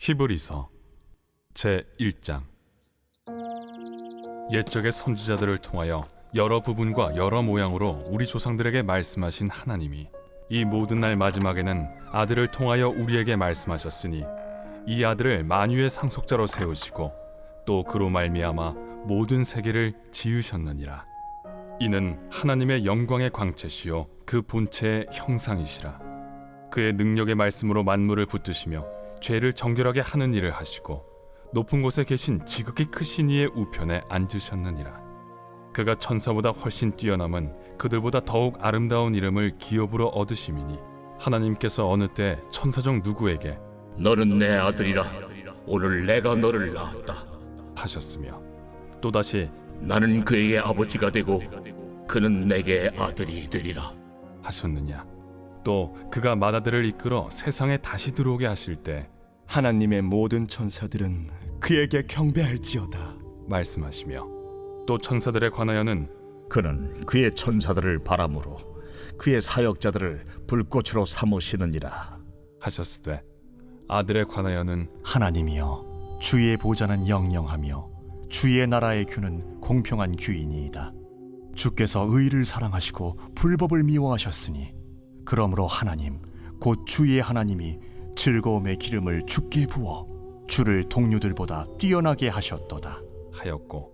히브리서 제1장. 옛적의 선지자들을 통하여 여러 부분과 여러 모양으로 우리 조상들에게 말씀하신 하나님이 이 모든 날 마지막에는 아들을 통하여 우리에게 말씀하셨으니 이 아들을 만유의 상속자로 세우시고 또 그로 말미암아 모든 세계를 지으셨느니라. 이는 하나님의 영광의 광채시요 그 본체의 형상이시라. 그의 능력의 말씀으로 만물을 붙드시며 죄를 정결하게 하는 일을 하시고 높은 곳에 계신 지극히 크신 이의 우편에 앉으셨느니라. 그가 천사보다 훨씬 뛰어남은 그들보다 더욱 아름다운 이름을 기업으로 얻으심이니 하나님께서 어느 때 천사 중 누구에게 너는 내 아들이라 오늘 내가 너를 낳았다 하셨으며 또다시 나는 그에게 아버지가 되고 그는 내게 아들이 되리라 하셨느냐. 또 그가 맏아들을 이끌어 세상에 다시 들어오게 하실 때 하나님의 모든 천사들은 그에게 경배할지어다 말씀하시며 또 천사들에 관하여는 그는 그의 천사들을 바람으로 그의 사역자들을 불꽃으로 삼으시느니라 하셨으되 아들에 관하여는 하나님이여, 주의 보좌는 영영하며 주의 나라의 규는 공평한 규이니이다. 주께서 의를 사랑하시고 불법을 미워하셨으니 그러므로 하나님 곧 주의 하나님이 즐거움의 기름을 주께 부어 주를 동료들보다 뛰어나게 하셨도다 하였고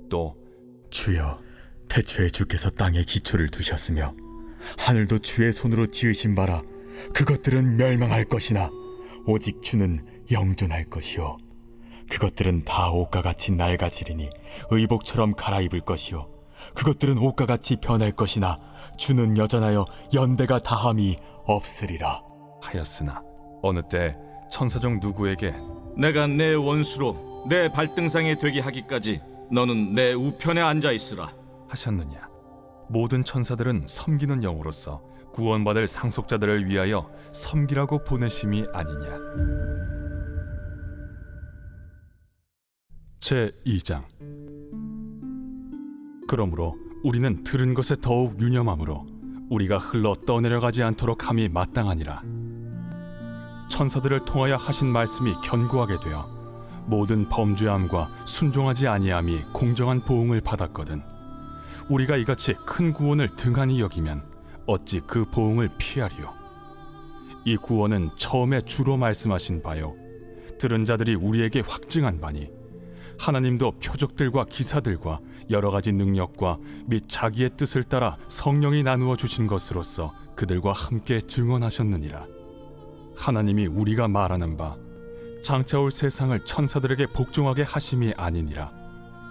또 주여, 태초에 주께서 땅에 기초를 두셨으며 하늘도 주의 손으로 지으신 바라 그것들은 멸망할 것이나 오직 주는 영존할 것이요 그것들은 다 옷과 같이 낡아지리니 의복처럼 갈아입을 것이요 그것들은 옷과 같이 변할 것이나 주는 여전하여 연대가 다함이 없으리라 하였으나 어느 때 천사 중 누구에게 내가 내 원수로 내 발등상에 되게 하기까지 너는 내 우편에 앉아 있으라 하셨느냐. 모든 천사들은 섬기는 영으로서 구원받을 상속자들을 위하여 섬기라고 보내심이 아니냐. 제2장. 그러므로 우리는 들은 것에 더욱 유념함으로 우리가 흘러 떠내려가지 않도록 함이 마땅하니라. 천사들을 통하여 하신 말씀이 견고하게 되어 모든 범죄함과 순종하지 아니함이 공정한 보응을 받았거든 우리가 이같이 큰 구원을 등한히 여기면 어찌 그 보응을 피하리요. 이 구원은 처음에 주로 말씀하신 바요 들은 자들이 우리에게 확증한 바니 하나님도 표적들과 기사들과 여러 가지 능력과 및 자기의 뜻을 따라 성령이 나누어 주신 것으로서 그들과 함께 증언하셨느니라. 하나님이 우리가 말하는 바 장차 올 세상을 천사들에게 복종하게 하심이 아니니라.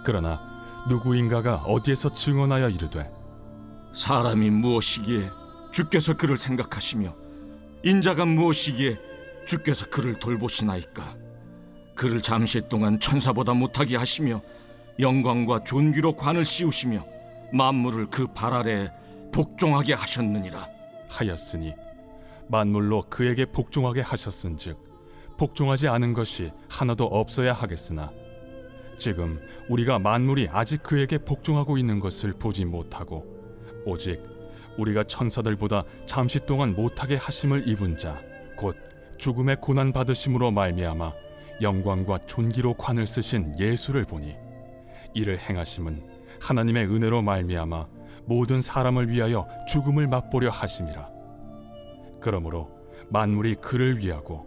그러나 누구인가가 어디에서 증언하여 이르되 사람이 무엇이기에 주께서 그를 생각하시며 인자가 무엇이기에 주께서 그를 돌보시나이까. 그를 잠시 동안 천사보다 못하게 하시며 영광과 존귀로 관을 씌우시며 만물을 그 발 아래에 복종하게 하셨느니라 하였으니 만물로 그에게 복종하게 하셨은즉 복종하지 않은 것이 하나도 없어야 하겠으나 지금 우리가 만물이 아직 그에게 복종하고 있는 것을 보지 못하고 오직 우리가 천사들보다 잠시 동안 못하게 하심을 입은 자 곧 죽음의 고난 받으심으로 말미암아 영광과 존귀로 관을 쓰신 예수를 보니 이를 행하심은 하나님의 은혜로 말미암아 모든 사람을 위하여 죽음을 맛보려 하심이라. 그러므로 만물이 그를 위하고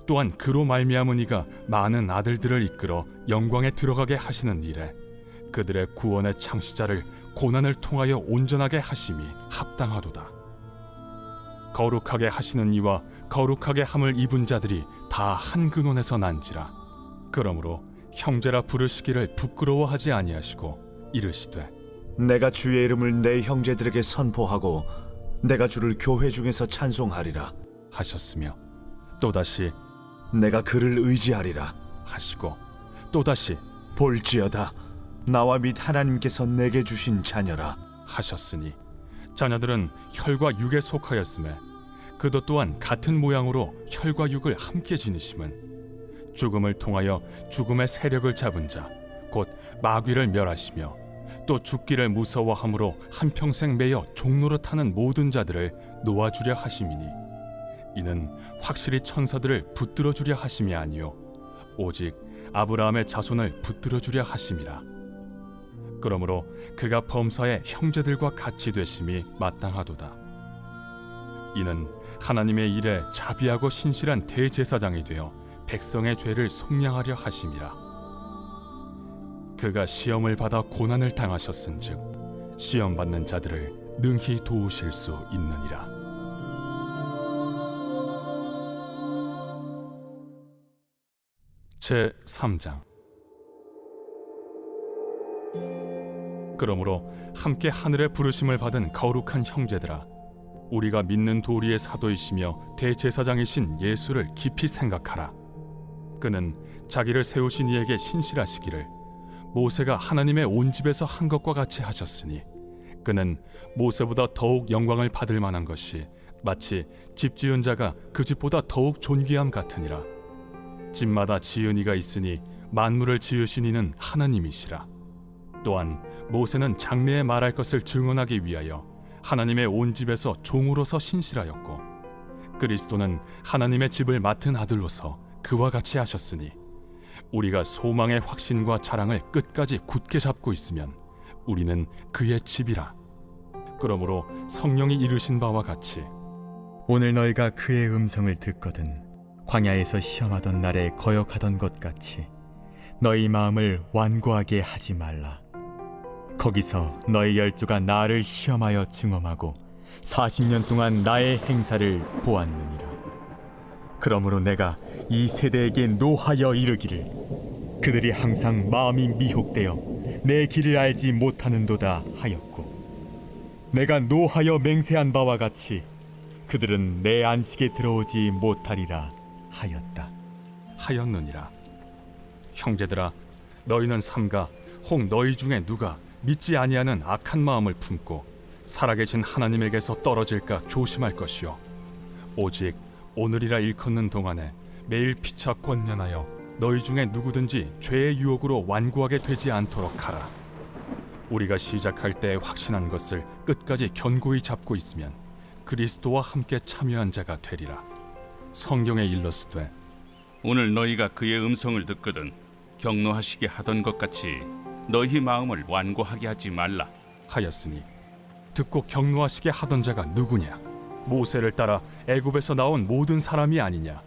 또한 그로 말미암은 이가 많은 아들들을 이끌어 영광에 들어가게 하시는 일에 그들의 구원의 창시자를 고난을 통하여 온전하게 하심이 합당하도다. 거룩하게 하시는 이와 거룩하게 함을 입은 자들이 다 한 근원에서 난지라. 그러므로 형제라 부르시기를 부끄러워하지 아니하시고 이르시되 내가 주의 이름을 내 형제들에게 선포하고 내가 주를 교회 중에서 찬송하리라 하셨으며 또다시 내가 그를 의지하리라 하시고 또다시 볼지어다 나와 및 하나님께서 내게 주신 자녀라 하셨으니 자녀들은 혈과 육에 속하였음에 그도 또한 같은 모양으로 혈과 육을 함께 지니심은 죽음을 통하여 죽음의 세력을 잡은 자 곧 마귀를 멸하시며 또 죽기를 무서워함으로 한평생 매여 종로로 타는 모든 자들을 놓아주려 하심이니 이는 확실히 천사들을 붙들어 주려 하심이 아니요 오직 아브라함의 자손을 붙들어 주려 하심이라. 그러므로 그가 범사의 형제들과 같이 되심이 마땅하도다. 이는 하나님의 일에 자비하고 신실한 대제사장이 되어 백성의 죄를 속량하려 하심이라. 그가 시험을 받아 고난을 당하셨은즉 시험 받는 자들을 능히 도우실 수 있느니라. 제 3장. 그러므로 함께 하늘의 부르심을 받은 거룩한 형제들아, 우리가 믿는 도리의 사도이시며 대제사장이신 예수를 깊이 생각하라. 그는 자기를 세우신 이에게 신실하시기를 모세가 하나님의 온 집에서 한 것과 같이 하셨으니, 그는 모세보다 더욱 영광을 받을 만한 것이 마치 집 지은 자가 그 집보다 더욱 존귀함 같으니라. 집마다 지은 이가 있으니 만물을 지으신 이는 하나님이시라. 또한 모세는 장래에 말할 것을 증언하기 위하여 하나님의 온 집에서 종으로서 신실하였고, 그리스도는 하나님의 집을 맡은 아들로서 그와 같이 하셨으니, 우리가 소망의 확신과 자랑을 끝까지 굳게 잡고 있으면 우리는 그의 집이라. 그러므로 성령이 이르신 바와 같이 오늘 너희가 그의 음성을 듣거든 광야에서 시험하던 날에 거역하던 것 같이 너희 마음을 완고하게 하지 말라. 거기서 너희 열조가 나를 시험하여 증험하고 40년 동안 나의 행사를 보았느니라. 그러므로 내가 이 세대에게 노하여 이르기를 그들이 항상 마음이 미혹되어 내 길을 알지 못하는도다 하였고, 내가 노하여 맹세한 바와 같이 그들은 내 안식에 들어오지 못하리라 하였다. 하였느니라. 형제들아, 너희는 삼가 혹 너희 중에 누가 믿지 아니하는 악한 마음을 품고 살아계신 하나님에게서 떨어질까 조심할 것이요, 오직 오늘이라 일컫는 동안에 매일 피차 권면하여 너희 중에 누구든지 죄의 유혹으로 완고하게 되지 않도록 하라. 우리가 시작할 때 확신한 것을 끝까지 견고히 잡고 있으면 그리스도와 함께 참여한 자가 되리라. 성경에 일렀으되 오늘 너희가 그의 음성을 듣거든 격노하시게 하던 것 같이 너희 마음을 완고하게 하지 말라 하였으니, 듣고 격노하시게 하던 자가 누구냐? 모세를 따라 애굽에서 나온 모든 사람이 아니냐?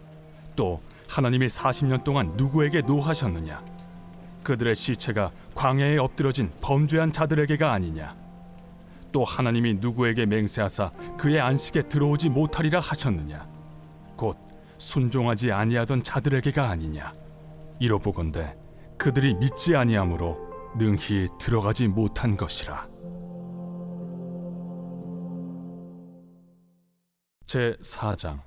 또 하나님이 40년 동안 누구에게 노하셨느냐? 그들의 시체가 광야에 엎드러진 범죄한 자들에게가 아니냐? 또 하나님이 누구에게 맹세하사 그의 안식에 들어오지 못하리라 하셨느냐? 곧 순종하지 아니하던 자들에게가 아니냐? 이로보건대 그들이 믿지 아니하므로 능히 들어가지 못한 것이라. 제 4장.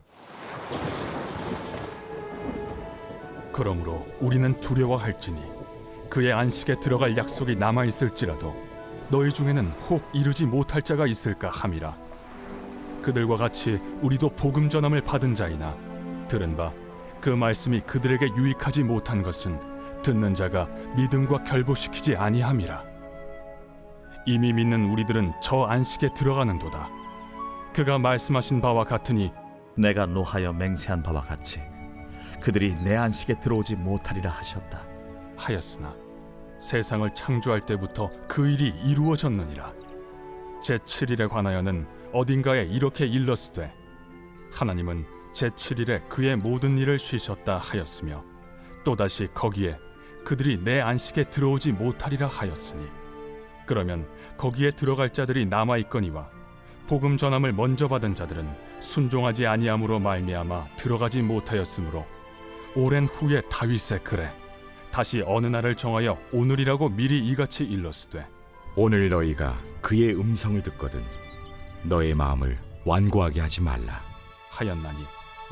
그러므로 우리는 두려워할지니 그의 안식에 들어갈 약속이 남아 있을지라도 너희 중에는 혹 이르지 못할 자가 있을까 함이라. 그들과 같이 우리도 복음 전함을 받은 자이나 들은 바 그 말씀이 그들에게 유익하지 못한 것은 듣는 자가 믿음과 결부시키지 아니함이라. 이미 믿는 우리들은 저 안식에 들어가는도다. 그가 말씀하신 바와 같으니 내가 노하여 맹세한 바와 같이 그들이 내 안식에 들어오지 못하리라 하셨다 하였으나 세상을 창조할 때부터 그 일이 이루어졌느니라. 제7일에 관하여는 어딘가에 이렇게 일렀으되 하나님은 제7일에 그의 모든 일을 쉬셨다 하였으며, 또다시 거기에 그들이 내 안식에 들어오지 못하리라 하였으니, 그러면 거기에 들어갈 자들이 남아있거니와 복음 전함을 먼저 받은 자들은 순종하지 아니함으로 말미암아 들어가지 못하였으므로 오랜 후에 다윗의 글에 다시 어느 날을 정하여 오늘이라고 미리 이같이 일렀으되 오늘 너희가 그의 음성을 듣거든 너의 마음을 완고하게 하지 말라 하였나니,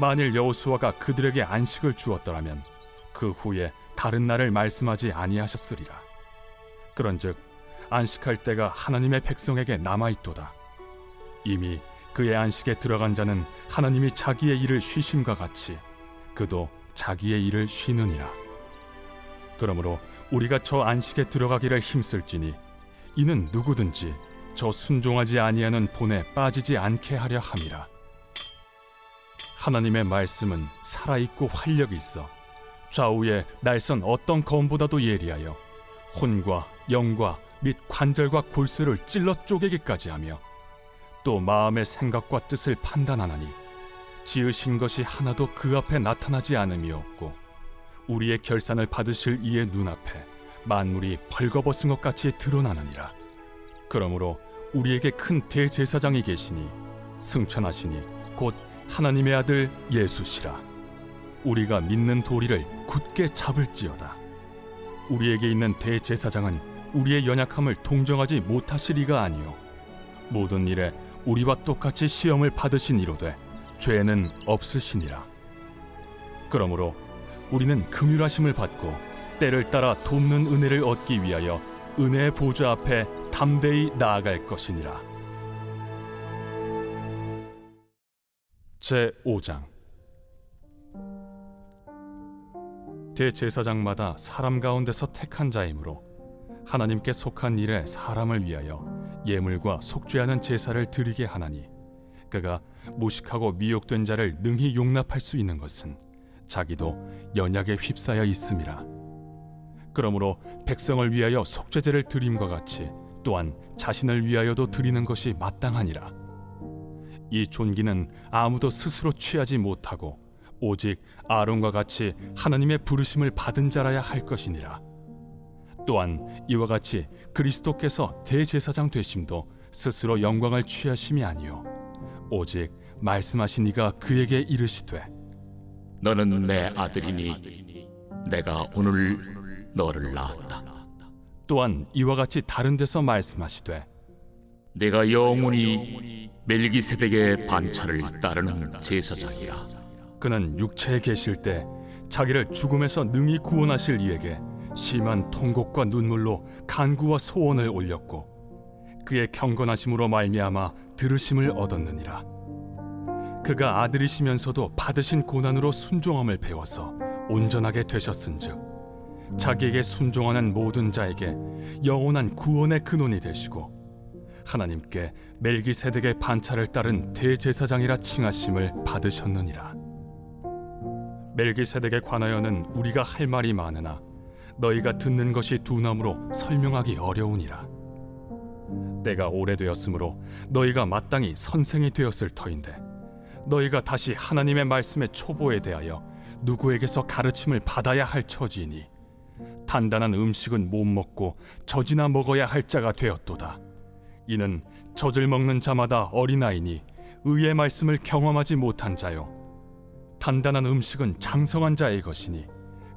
만일 여호수아가 그들에게 안식을 주었더라면 그 후에 다른 날을 말씀하지 아니하셨으리라. 그런즉 안식할 때가 하나님의 백성에게 남아있도다. 이미 그의 안식에 들어간 자는 하나님이 자기의 일을 쉬심과 같이 그도 자기의 일을 쉬느니라. 그러므로 우리가 저 안식에 들어가기를 힘쓸지니 이는 누구든지 저 순종하지 아니하는 본에 빠지지 않게 하려 함이라. 하나님의 말씀은 살아있고 활력이 있어 좌우에 날선 어떤 검보다도 예리하여 혼과 영과 및 관절과 골수를 찔러 쪼개기까지 하며 또 마음의 생각과 뜻을 판단하나니 지으신 것이 하나도 그 앞에 나타나지 않음이 없고 우리의 결산을 받으실 이의 눈앞에 만물이 벌거벗은 것 같이 드러나느니라. 그러므로 우리에게 큰 대제사장이 계시니 승천하시니 곧 하나님의 아들 예수시라. 우리가 믿는 도리를 굳게 잡을지어다. 우리에게 있는 대제사장은 우리의 연약함을 동정하지 못하시리가 아니요 모든 일에 우리와 똑같이 시험을 받으신 이로되 죄는 없으시니라. 그러므로 우리는 긍휼하심을 받고 때를 따라 돕는 은혜를 얻기 위하여 은혜의 보좌 앞에 담대히 나아갈 것이니라. 제5장. 대제사장마다 사람 가운데서 택한 자이므로 하나님께 속한 일에 사람을 위하여 예물과 속죄하는 제사를 드리게 하나니 그가 무식하고 미혹된 자를 능히 용납할 수 있는 것은 자기도 연약에 휩싸여 있음이라. 그러므로 백성을 위하여 속죄제를 드림과 같이 또한 자신을 위하여도 드리는 것이 마땅하니라. 이 존귀는 아무도 스스로 취하지 못하고 오직 아론과 같이 하나님의 부르심을 받은 자라야 할 것이니라. 또한 이와 같이 그리스도께서 대제사장 되심도 스스로 영광을 취하심이 아니요 오직 말씀하신 이가 그에게 이르시되 너는 내 아들이니 내가 오늘 너를 낳았다. 또한 이와 같이 다른 데서 말씀하시되 내가 영원히 멜기세덱의 반차를 따르는 제사장이라. 그는 육체에 계실 때 자기를 죽음에서 능히 구원하실 이에게 심한 통곡과 눈물로 간구와 소원을 올렸고 그의 경건하심으로 말미암아 들으심을 얻었느니라. 그가 아들이시면서도 받으신 고난으로 순종함을 배워서 온전하게 되셨은즉 자기에게 순종하는 모든 자에게 영원한 구원의 근원이 되시고 하나님께 멜기세덱의 반차를 따른 대제사장이라 칭하심을 받으셨느니라. 멜기세덱에 관하여는 우리가 할 말이 많으나 너희가 듣는 것이 두나무로 설명하기 어려우니라. 때가 오래되었으므로 너희가 마땅히 선생이 되었을 터인데 너희가 다시 하나님의 말씀의 초보에 대하여 누구에게서 가르침을 받아야 할 처지이니 단단한 음식은 못 먹고 젖이나 먹어야 할 자가 되었도다. 이는 젖을 먹는 자마다 어린아이니 의의 말씀을 경험하지 못한 자요 단단한 음식은 장성한 자의 것이니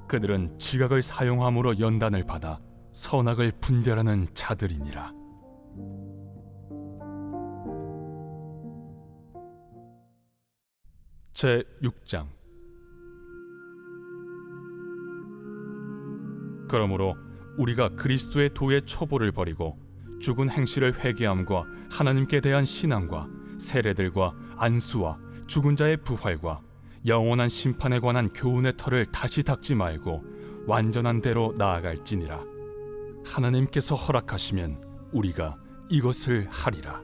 그들은 지각을 사용함으로 연단을 받아 선악을 분별하는 자들이니라. 제6장. 그러므로 우리가 그리스도의 도의 초보를 버리고 죽은 행실을 회개함과 하나님께 대한 신앙과 세례들과 안수와 죽은 자의 부활과 영원한 심판에 관한 교훈의 털을 다시 닦지 말고 완전한 대로 나아갈지니라. 하나님께서 허락하시면 우리가 이것을 하리라.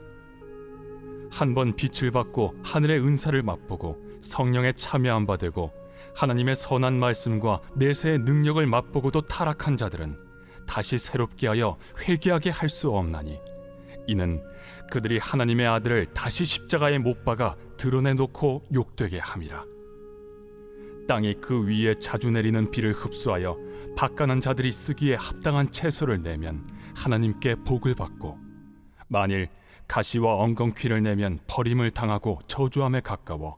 한번 빛을 받고 하늘의 은사를 맛보고 성령에 참여한 바 되고 하나님의 선한 말씀과 내세의 능력을 맛보고도 타락한 자들은 다시 새롭게 하여 회개하게 할 수 없나니 이는 그들이 하나님의 아들을 다시 십자가에 못 박아 드러내놓고 욕되게 함이라. 땅이 그 위에 자주 내리는 비를 흡수하여 밭가는 자들이 쓰기에 합당한 채소를 내면 하나님께 복을 받고 만일 가시와 엉겅퀴를 내면 버림을 당하고 저주함에 가까워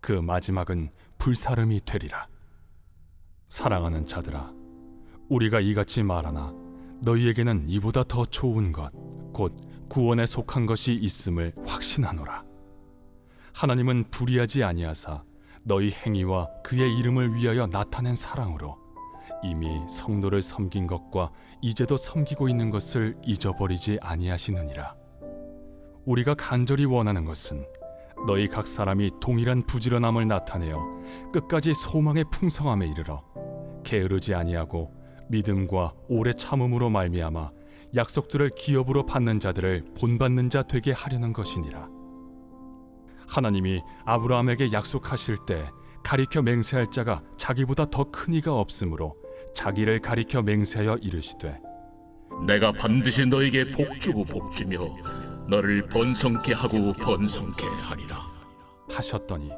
그 마지막은 불사름이 되리라. 사랑하는 자들아, 우리가 이같이 말하나 너희에게는 이보다 더 좋은 것 곧 구원에 속한 것이 있음을 확신하노라. 하나님은 불의하지 아니하사 너희 행위와 그의 이름을 위하여 나타낸 사랑으로 이미 성도를 섬긴 것과 이제도 섬기고 있는 것을 잊어버리지 아니하시느니라. 우리가 간절히 원하는 것은 너희 각 사람이 동일한 부지런함을 나타내어 끝까지 소망의 풍성함에 이르러 게으르지 아니하고 믿음과 오래 참음으로 말미암아 약속들을 기업으로 받는 자들을 본받는 자 되게 하려는 것이니라. 하나님이 아브라함에게 약속하실 때 가리켜 맹세할 자가 자기보다 더 큰 이가 없으므로 자기를 가리켜 맹세하여 이르시되 내가 반드시 너에게 복주고 복주며 너를 번성케 하고 번성케 하리라. 하셨더니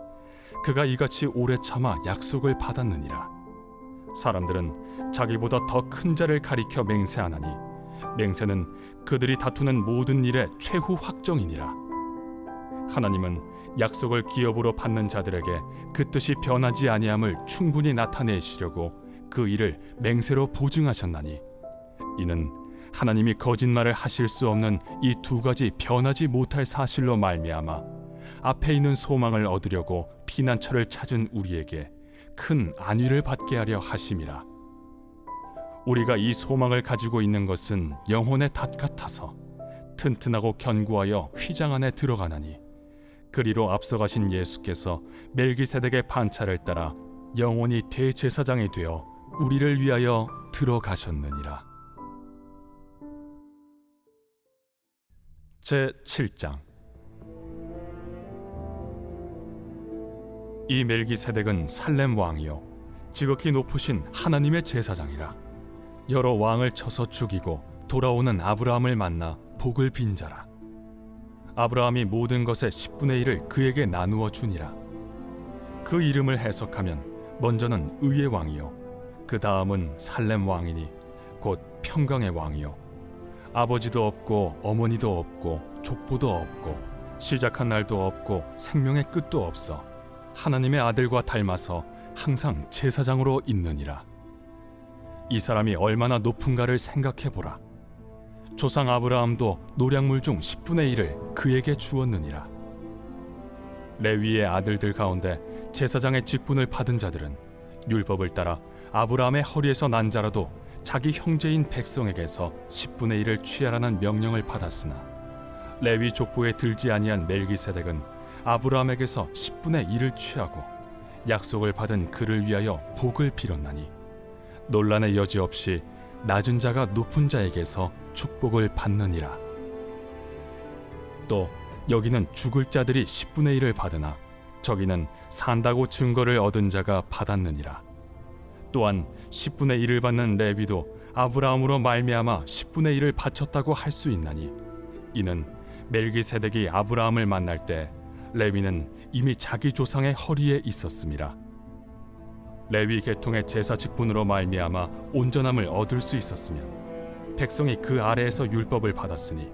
그가 이같이 오래 참아 약속을 받았느니라. 사람들은 자기보다 더 큰 자를 가리켜 맹세하나니 맹세는 그들이 다투는 모든 일의 최후 확정이니라. 하나님은 약속을 기업으로 받는 자들에게 그 뜻이 변하지 아니함을 충분히 나타내시려고 그 일을 맹세로 보증하셨나니 이는 하나님이 거짓말을 하실 수 없는 이 두 가지 변하지 못할 사실로 말미암아 앞에 있는 소망을 얻으려고 피난처를 찾은 우리에게 큰 안위를 받게 하려 하심이라. 우리가 이 소망을 가지고 있는 것은 영혼의 닷 같아서 튼튼하고 견고하여 휘장 안에 들어가나니 그리로 앞서가신 예수께서 멜기세덱의 판차를 따라 영원히 대제사장이 되어 우리를 위하여 들어가셨느니라. 제 7장. 이 멜기세덱은 살렘 왕이요 지극히 높으신 하나님의 제사장이라. 여러 왕을 쳐서 죽이고 돌아오는 아브라함을 만나 복을 빈 자라. 아브라함이 모든 것의 10분의 1을 그에게 나누어 주니라. 그 이름을 해석하면 먼저는 의의 왕이요 그 다음은 살렘 왕이니 곧 평강의 왕이요 아버지도 없고 어머니도 없고 족보도 없고 시작한 날도 없고 생명의 끝도 없어 하나님의 아들과 닮아서 항상 제사장으로 있느니라. 이 사람이 얼마나 높은가를 생각해보라. 조상 아브라함도 노량물 중 10분의 1을 그에게 주었느니라. 레위의 아들들 가운데 제사장의 직분을 받은 자들은 율법을 따라 아브라함의 허리에서 난 자라도 자기 형제인 백성에게서 10분의 1을 취하라는 명령을 받았으나 레위 족보에 들지 아니한 멜기세덱은 아브라함에게서 10분의 1을 취하고 약속을 받은 그를 위하여 복을 빌었나니 논란의 여지 없이 낮은 자가 높은 자에게서 축복을 받느니라. 또 여기는 죽을 자들이 10분의 1을 받으나 저기는 산다고 증거를 얻은 자가 받았느니라. 또한 10분의 1을 받는 레위도 아브라함으로 말미암아 10분의 1을 바쳤다고 할 수 있나니 이는 멜기세덱이 아브라함을 만날 때 레위는 이미 자기 조상의 허리에 있었음이라. 레위 계통의 제사 직분으로 말미암아 온전함을 얻을 수 있었으면 백성이 그 아래에서 율법을 받았으니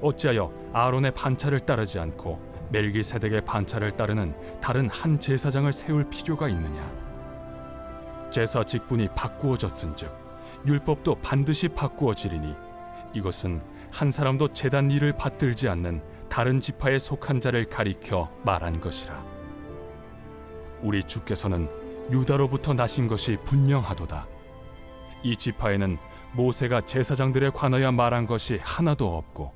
어찌하여 아론의 반차를 따르지 않고 멜기세덱의 반차를 따르는 다른 한 제사장을 세울 필요가 있느냐. 제사 직분이 바꾸어졌은즉 율법도 반드시 바꾸어지리니 이것은 한 사람도 제단 일을 받들지 않는 다른 지파에 속한 자를 가리켜 말한 것이라. 우리 주께서는 유다로부터 나신 것이 분명하도다. 이 지파에는 모세가 제사장들에 관하여 말한 것이 하나도 없고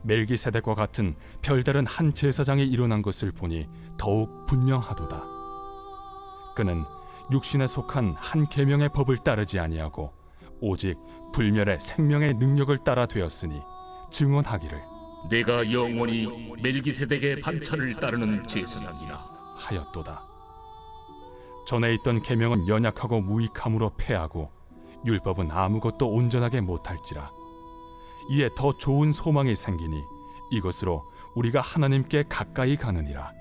멜기세덱과 같은 별다른 한 제사장이 일어난 것을 보니 더욱 분명하도다. 그는 육신에 속한 한 계명의 법을 따르지 아니하고 오직 불멸의 생명의 능력을 따라 되었으니 증언하기를 내가 영원히 멜기세덱의 반차를 따르는 제사장이라 하였도다. 전에 있던 계명은 연약하고 무익함으로 패하고 율법은 아무것도 온전하게 못할지라. 이에 더 좋은 소망이 생기니 이것으로 우리가 하나님께 가까이 가느니라.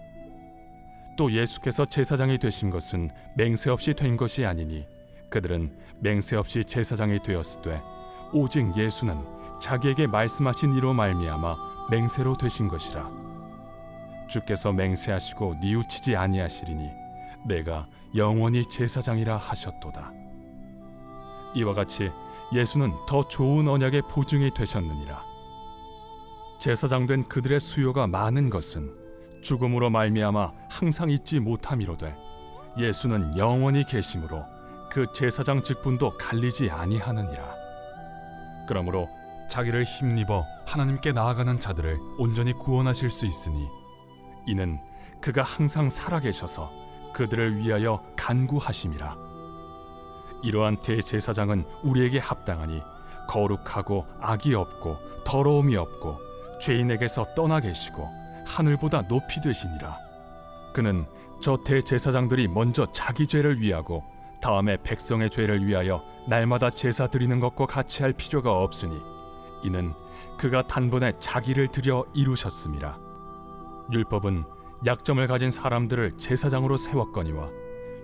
또 예수께서 제사장이 되신 것은 맹세 없이 된 것이 아니니 그들은 맹세 없이 제사장이 되었으되 오직 예수는 자기에게 말씀하신 이로 말미암아 맹세로 되신 것이라. 주께서 맹세하시고 뉘우치지 아니하시리니 내가 영원히 제사장이라 하셨도다. 이와 같이 예수는 더 좋은 언약의 보증이 되셨느니라. 제사장 된 그들의 수요가 많은 것은 죽음으로 말미암아 항상 잊지 못함이로되 예수는 영원히 계심으로 그 제사장 직분도 갈리지 아니하느니라. 그러므로 자기를 힘입어 하나님께 나아가는 자들을 온전히 구원하실 수 있으니 이는 그가 항상 살아계셔서 그들을 위하여 간구하심이라. 이러한 대제사장은 우리에게 합당하니 거룩하고 악이 없고 더러움이 없고 죄인에게서 떠나 계시고 하늘보다 높이 되시니라. 그는 저 대제사장들이 먼저 자기 죄를 위하고 다음에 백성의 죄를 위하여 날마다 제사 드리는 것과 같이 할 필요가 없으니 이는 그가 단번에 자기를 드려 이루셨음이라. 율법은 약점을 가진 사람들을 제사장으로 세웠거니와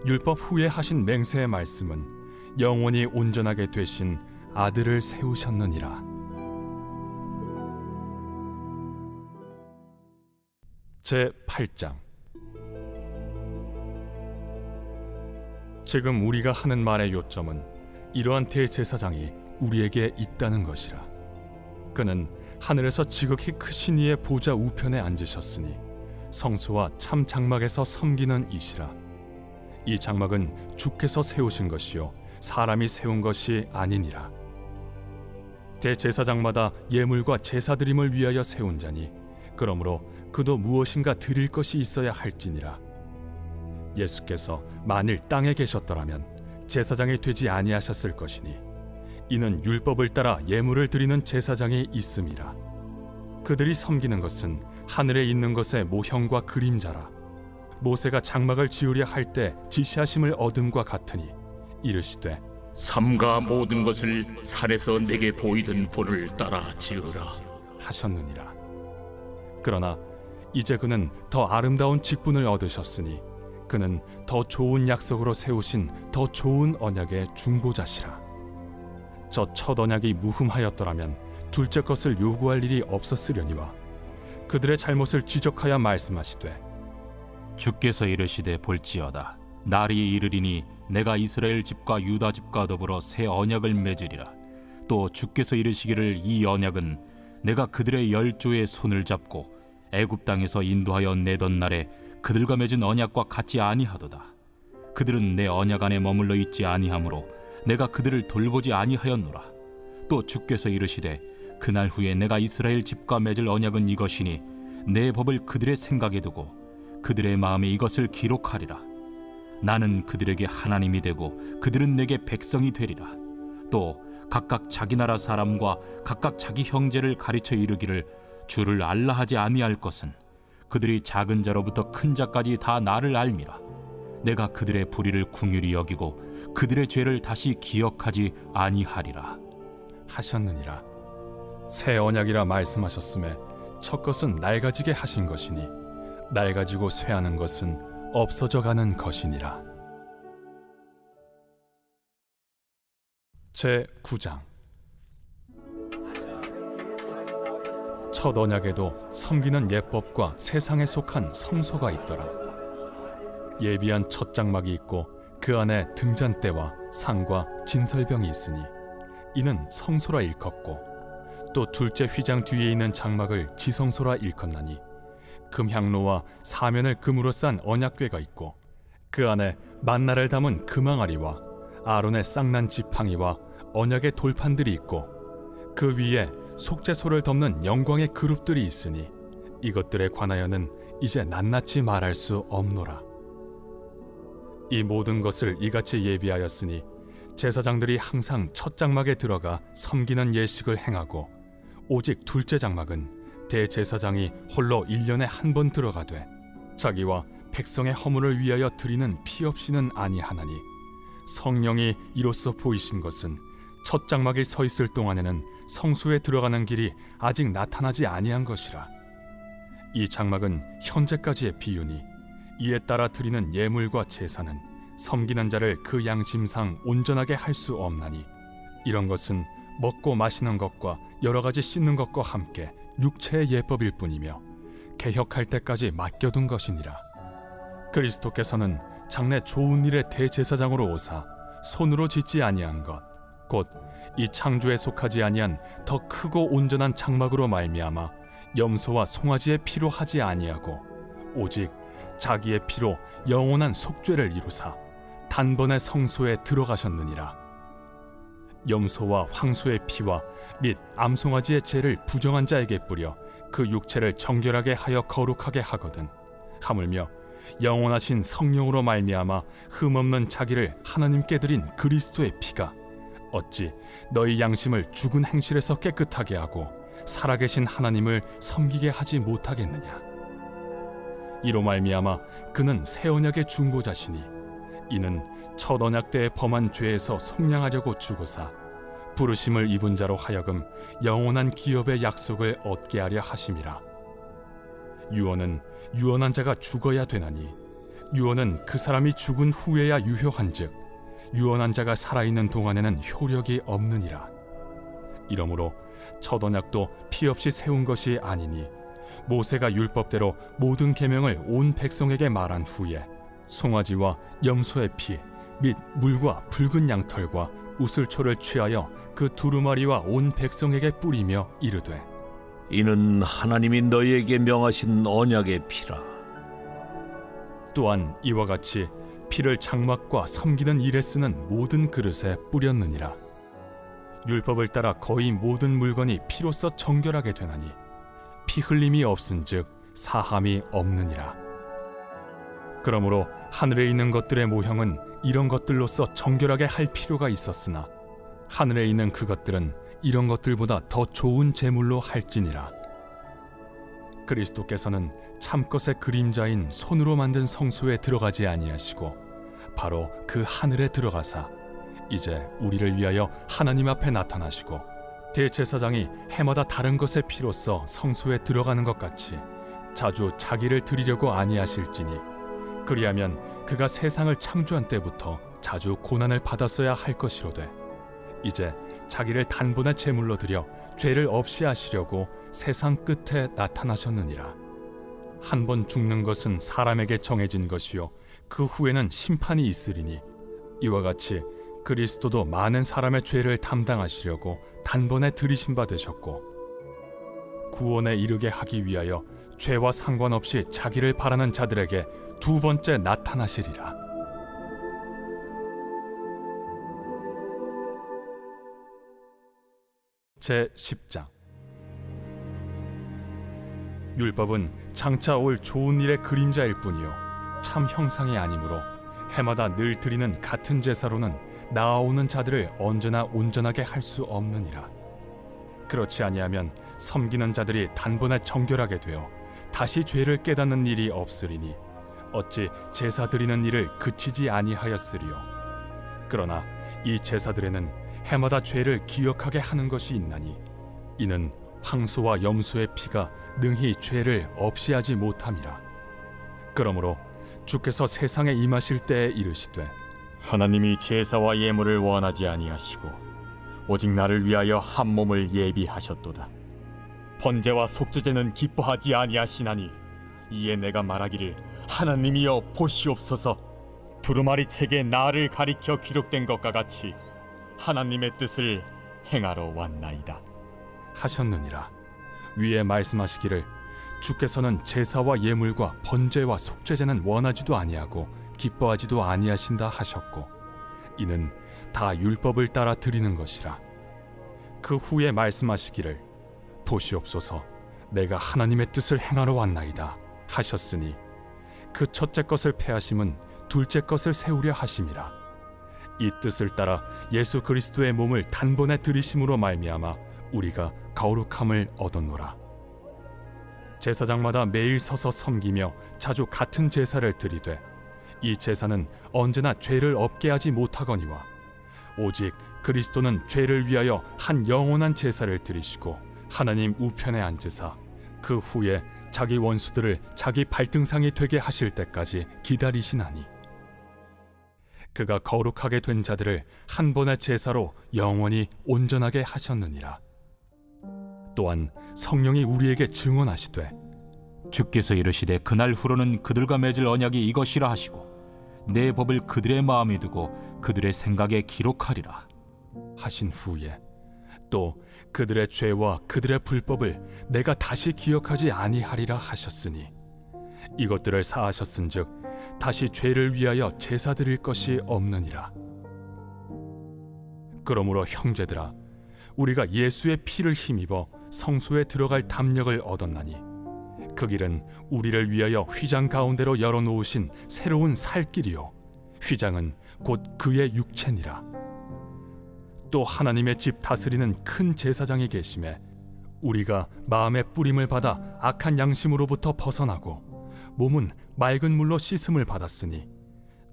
율법 후에 하신 맹세의 말씀은 영원히 온전하게 되신 아들을 세우셨느니라. 제 8장. 지금 우리가 하는 말의 요점은 이러한 대제사장이 우리에게 있다는 것이라. 그는 하늘에서 지극히 크신 이의 보좌 우편에 앉으셨으니 성소와 참 장막에서 섬기는 이시라. 이 장막은 주께서 세우신 것이요 사람이 세운 것이 아니니라. 대제사장마다 예물과 제사드림을 위하여 세운 자니 그러므로 그도 무엇인가 드릴 것이 있어야 할지니라. 예수께서 만일 땅에 계셨더라면 제사장이 되지 아니하셨을 것이니 이는 율법을 따라 예물을 드리는 제사장이 있음이라. 그들이 섬기는 것은 하늘에 있는 것의 모형과 그림자라. 모세가 장막을 지으려 할 때 지시하심을 얻음과 같으니 이르시되 삼가 모든 것을 산에서 내게 보이던 본을 따라 지으라 하셨느니라. 그러나 이제 그는 더 아름다운 직분을 얻으셨으니 그는 더 좋은 약속으로 세우신 더 좋은 언약의 중보자시라. 저 첫 언약이 무흠하였더라면 둘째 것을 요구할 일이 없었으려니와 그들의 잘못을 지적하여 말씀하시되 주께서 이르시되 볼지어다 날이 이르리니 내가 이스라엘 집과 유다 집과 더불어 새 언약을 맺으리라. 또 주께서 이르시기를 이 언약은 내가 그들의 열조의 손을 잡고 애굽 땅에서 인도하여 내던 날에 그들과 맺은 언약과 같지 아니하도다. 그들은 내 언약 안에 머물러 있지 아니하므로 내가 그들을 돌보지 아니하였노라. 또 주께서 이르시되 그날 후에 내가 이스라엘 집과 맺을 언약은 이것이니 내 법을 그들의 생각에 두고 그들의 마음에 이것을 기록하리라. 나는 그들에게 하나님이 되고 그들은 내게 백성이 되리라. 또 각각 자기 나라 사람과 각각 자기 형제를 가르쳐 이르기를 주를 알라 하지 아니할 것은 그들이 작은 자로부터 큰 자까지 다 나를 알미라. 내가 그들의 불의를 궁휼히 여기고 그들의 죄를 다시 기억하지 아니하리라 하셨느니라. 새 언약이라 말씀하셨음에 첫 것은 낡아지게 하신 것이니 낡아지고 쇠하는 것은 없어져 가는 것이니라. 제 9장. 첫 언약에도 섬기는 예법과 세상에 속한 성소가 있더라. 예비한 첫 장막이 있고 그 안에 등잔대와 상과 진설병이 있으니 이는 성소라 일컫고 또 둘째 휘장 뒤에 있는 장막을 지성소라 일컫나니 금향로와 사면을 금으로 싼 언약궤가 있고 그 안에 만나를 담은 금항아리와 아론의 쌍난 지팡이와 언약의 돌판들이 있고 그 위에 속죄소를 덮는 영광의 그룹들이 있으니 이것들에 관하여는 이제 낱낱이 말할 수 없노라. 이 모든 것을 이같이 예비하였으니 제사장들이 항상 첫 장막에 들어가 섬기는 예식을 행하고 오직 둘째 장막은 대제사장이 홀로 1년에 한 번 들어가되 자기와 백성의 허물을 위하여 드리는 피 없이는 아니하나니 성령이 이로써 보이신 것은 첫 장막에 서 있을 동안에는 성소에 들어가는 길이 아직 나타나지 아니한 것이라. 이 장막은 현재까지의 비유니 이에 따라 드리는 예물과 제사는 섬기는 자를 그 양심상 온전하게 할 수 없나니 이런 것은 먹고 마시는 것과 여러 가지 씻는 것과 함께 육체의 예법일 뿐이며 개혁할 때까지 맡겨둔 것이니라. 그리스도께서는 장래 좋은 일의 대제사장으로 오사 손으로 짓지 아니한 것 곧 이 창조에 속하지 아니한 더 크고 온전한 장막으로 말미암아 염소와 송아지의 피로 하지 아니하고 오직 자기의 피로 영원한 속죄를 이루사 단번에 성소에 들어가셨느니라. 염소와 황소의 피와 및 암송아지의 죄를 부정한 자에게 뿌려 그 육체를 정결하게 하여 거룩하게 하거든 하물며 영원하신 성령으로 말미암아 흠없는 자기를 하나님께 드린 그리스도의 피가 어찌 너희 양심을 죽은 행실에서 깨끗하게 하고 살아계신 하나님을 섬기게 하지 못하겠느냐. 이로 말미암아 그는 새 언약의 중보자시니 이는 첫 언약 때에 범한 죄에서 속량하려고 죽으사 부르심을 입은 자로 하여금 영원한 기업의 약속을 얻게 하려 하심이라. 유언은 유언한 자가 죽어야 되나니 유언은 그 사람이 죽은 후에야 유효한즉 유언한 자가 살아있는 동안에는 효력이 없느니라. 이러므로 첫 언약도 피 없이 세운 것이 아니니 모세가 율법대로 모든 계명을 온 백성에게 말한 후에 송아지와 염소의 피 및 물과 붉은 양털과 우슬초를 취하여 그 두루마리와 온 백성에게 뿌리며 이르되 이는 하나님이 너희에게 명하신 언약의 피라. 또한 이와 같이 피를 장막과 섬기는 일에 쓰는 모든 그릇에 뿌렸느니라. 율법을 따라 거의 모든 물건이 피로써 정결하게 되나니 피 흘림이 없은즉 사함이 없느니라. 그러므로 하늘에 있는 것들의 모형은 이런 것들로서 정결하게 할 필요가 있었으나 하늘에 있는 그것들은 이런 것들보다 더 좋은 제물로 할지니라. 그리스도께서는 참것의 그림자인 손으로 만든 성소에 들어가지 아니하시고 바로 그 하늘에 들어가사 이제 우리를 위하여 하나님 앞에 나타나시고 대제사장이 해마다 다른 것의 피로써 성소에 들어가는 것 같이 자주 자기를 드리려고 아니하실지니 그리하면 그가 세상을 창조한 때부터 자주 고난을 받았어야 할 것이로되 이제 자기를 단번에 제물로 드려 죄를 없이 하시려고 세상 끝에 나타나셨느니라. 한 번 죽는 것은 사람에게 정해진 것이요 그 후에는 심판이 있으리니 이와 같이 그리스도도 많은 사람의 죄를 담당하시려고 단번에 들이신 바 되셨고 구원에 이르게 하기 위하여 죄와 상관없이 자기를 바라는 자들에게 두 번째 나타나시리라. 제10장. 율법은 장차 올 좋은 일의 그림자일 뿐이요 참 형상이 아니므로 해마다 늘 드리는 같은 제사로는 나아오는 자들을 언제나 온전하게 할 수 없느니라. 그렇지 아니하면 섬기는 자들이 단번에 정결하게 되어 다시 죄를 깨닫는 일이 없으리니 어찌 제사 드리는 일을 그치지 아니하였으리요. 그러나 이 제사들에는 해마다 죄를 기억하게 하는 것이 있나니 이는 황소와 염소의 피가 능히 죄를 없이 하지 못함이라. 그러므로 주께서 세상에 임하실 때에 이르시되 하나님이 제사와 예물을 원하지 아니하시고 오직 나를 위하여 한 몸을 예비하셨도다. 번제와 속죄제는 기뻐하지 아니하시나니 이에 내가 말하기를 하나님이여 보시옵소서. 두루마리 책에 나를 가리켜 기록된 것과 같이 하나님의 뜻을 행하러 왔나이다 하셨느니라. 위에 말씀하시기를 주께서는 제사와 예물과 번제와 속죄제는 원하지도 아니하고 기뻐하지도 아니하신다 하셨고 이는 다 율법을 따라 드리는 것이라. 그 후에 말씀하시기를 보시옵소서 내가 하나님의 뜻을 행하러 왔나이다 하셨으니 그 첫째 것을 패하심은 둘째 것을 세우려 하심이라. 이 뜻을 따라 예수 그리스도의 몸을 단번에 들이심으로 말미암아 우리가 거룩함을 얻었노라. 제사장마다 매일 서서 섬기며 자주 같은 제사를 드리되 이 제사는 언제나 죄를 없게 하지 못하거니와 오직 그리스도는 죄를 위하여 한 영원한 제사를 드리시고 하나님 우편에 앉으사 그 후에 자기 원수들을 자기 발등상이 되게 하실 때까지 기다리시나니 그가 거룩하게 된 자들을 한 번의 제사로 영원히 온전하게 하셨느니라. 또한 성령이 우리에게 증언하시되 주께서 이르시되 그날 후로는 그들과 맺을 언약이 이것이라 하시고 내 법을 그들의 마음에 두고 그들의 생각에 기록하리라 하신 후에 또 그들의 죄와 그들의 불법을 내가 다시 기억하지 아니하리라 하셨으니 이것들을 사하셨은즉 다시 죄를 위하여 제사 드릴 것이 없느니라. 그러므로 형제들아 우리가 예수의 피를 힘입어 성소에 들어갈 담력을 얻었나니 그 길은 우리를 위하여 휘장 가운데로 열어놓으신 새로운 살 길이요 휘장은 곧 그의 육체니라. 또 하나님의 집 다스리는 큰 제사장이 계심에 우리가 마음의 뿌림을 받아 악한 양심으로부터 벗어나고 몸은 맑은 물로 씻음을 받았으니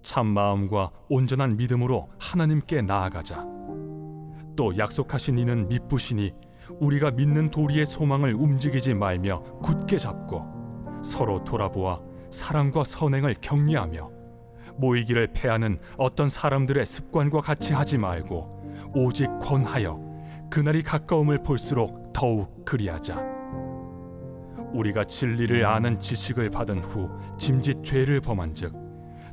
참 마음과 온전한 믿음으로 하나님께 나아가자. 또 약속하신 이는 미쁘시니 우리가 믿는 도리의 소망을 움직이지 말며 굳게 잡고 서로 돌아보아 사랑과 선행을 격려하며 모이기를 패하는 어떤 사람들의 습관과 같이 하지 말고 오직 권하여 그날이 가까움을 볼수록 더욱 그리하자. 우리가 진리를 아는 지식을 받은 후 짐짓 죄를 범한즉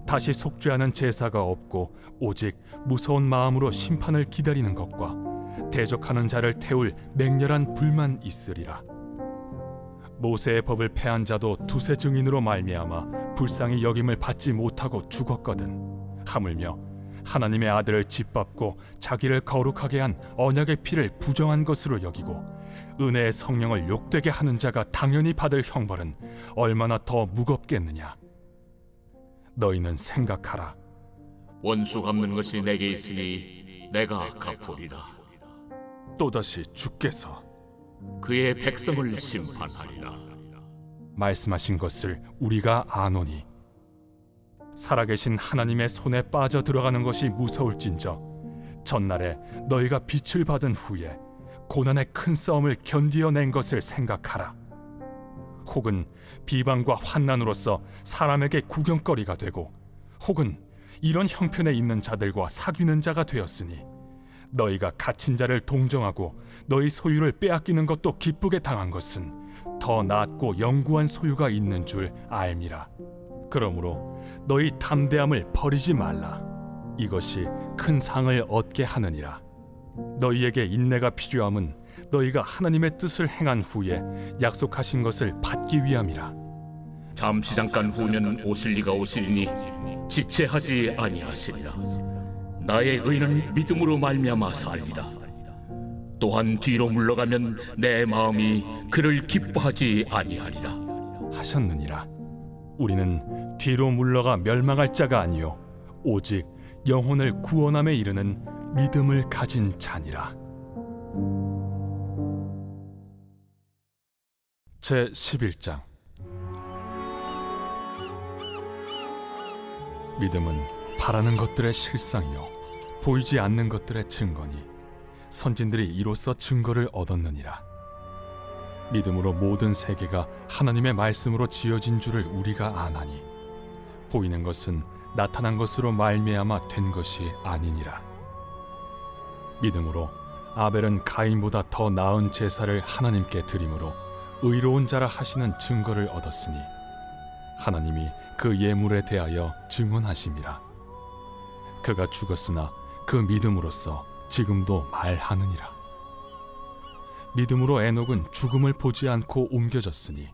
다시 속죄하는 제사가 없고 오직 무서운 마음으로 심판을 기다리는 것과 대적하는 자를 태울 맹렬한 불만 있으리라. 모세의 법을 패한 자도 두세 증인으로 말미암아 불쌍히 여김을 받지 못하고 죽었거든. 하물며 하나님의 아들을 짓밟고 자기를 거룩하게 한 언약의 피를 부정한 것으로 여기고 은혜의 성령을 욕되게 하는 자가 당연히 받을 형벌은 얼마나 더 무겁겠느냐. 너희는 생각하라. 원수 갚는 것이 내게 있으니 내가 갚으리라. 또다시 주께서 그의 백성을 심판하리라. 말씀하신 것을 우리가 아노니 살아계신 하나님의 손에 빠져 들어가는 것이 무서울진저 전날에 너희가 빛을 받은 후에 고난의 큰 싸움을 견디어낸 것을 생각하라. 혹은 비방과 환난으로서 사람에게 구경거리가 되고 혹은 이런 형편에 있는 자들과 사귀는 자가 되었으니 너희가 갇힌 자를 동정하고 너희 소유를 빼앗기는 것도 기쁘게 당한 것은 더 낫고 영구한 소유가 있는 줄 알미라. 그러므로 너희 담대함을 버리지 말라. 이것이 큰 상을 얻게 하느니라. 너희에게 인내가 필요함은 너희가 하나님의 뜻을 행한 후에 약속하신 것을 받기 위함이라. 잠시 잠깐 후면 오실 이가 오시리니 지체하지 아니하시리라. 나의 의는 믿음으로 말미암아 살리라. 또한 뒤로 물러가면 내 마음이 그를 기뻐하지 아니하리라 하셨느니라. 우리는 뒤로 물러가 멸망할 자가 아니요 오직 영혼을 구원함에 이르는 믿음을 가진 자니라. 제 11장. 믿음은 바라는 것들의 실상이요 보이지 않는 것들의 증거니 선진들이 이로써 증거를 얻었느니라. 믿음으로 모든 세계가 하나님의 말씀으로 지어진 줄을 우리가 아나니 보이는 것은 나타난 것으로 말미암아 된 것이 아니니라. 믿음으로 아벨은 가인보다 더 나은 제사를 하나님께 드림으로 의로운 자라 하시는 증거를 얻었으니 하나님이 그 예물에 대하여 증언하심이라. 그가 죽었으나 그 믿음으로써 지금도 말하느니라. 믿음으로 에녹은 죽음을 보지 않고 옮겨졌으니